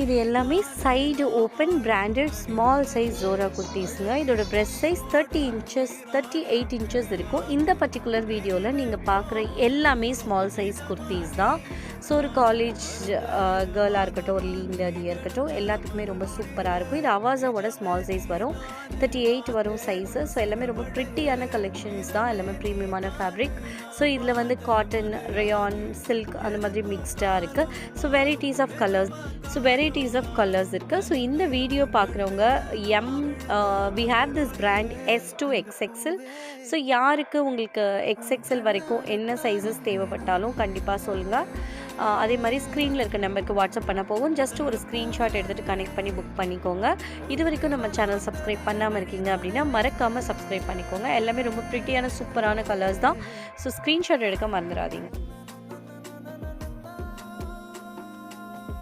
இது எல்லாமே side open branded small size ஜோரா குர்த்திஸுங்க. இதோட பிரெஸ்ட் சைஸ் 30 இன்ச்சஸ் 38 இன்ச்சஸ் இருக்கும். இந்த பர்டிகுலர் வீடியோவில் நீங்கள் பார்க்குற எல்லாமே ஸ்மால் சைஸ் குர்த்திஸ் தான். ஸோ ஒரு காலேஜ் கேர்ளாக இருக்கட்டும், ஒரு லீன் லேடியாக இருக்கட்டும், எல்லாத்துக்குமே ரொம்ப சூப்பராக இருக்கும். இது அவாசாவோட ஸ்மால் சைஸ் வரும், 38 வரும் சைஸு. ஸோ எல்லாமே ரொம்ப ப்ரிட்டியான கலெக்ஷன்ஸ் தான், எல்லாமே ப்ரீமியமான ஃபேப்ரிக். ஸோ இதில் வந்து காட்டன், ரயான், சில்க் அந்த மாதிரி மிக்ஸ்டாக இருக்குது. ஸோ வெரைட்டிஸ் ஆஃப் கலர்ஸ் இருக்குது. ஸோ இந்த வீடியோ பார்க்குறவங்க we have this brand S to XXL. So யாருக்கு உங்களுக்கு XXL வரைக்கும் என்ன சைஸஸ் தேவைப்பட்டாலும் கண்டிப்பாக சொல்லுங்கள். அதே மாதிரி ஸ்க்ரீனில் இருக்க நம்பருக்கு வாட்ஸ்அப் பண்ண போகும். ஜஸ்ட் ஒரு ஸ்க்ரீன்ஷாட் எடுத்துகிட்டு கனெக்ட் பண்ணி புக் பண்ணிக்கோங்க. இது வரைக்கும் நம்ம சேனல் சப்ஸ்கிரைப் பண்ணாமல் இருக்கீங்க அப்படின்னா மறக்காமல் சப்ஸ்கிரைப் பண்ணிக்கோங்க. எல்லாமே ரொம்ப ப்ரிட்டியான சூப்பரான கலர்ஸ் தான். ஸோ ஸ்க்ரீன்ஷாட் எடுக்க மறந்துடாதீங்க.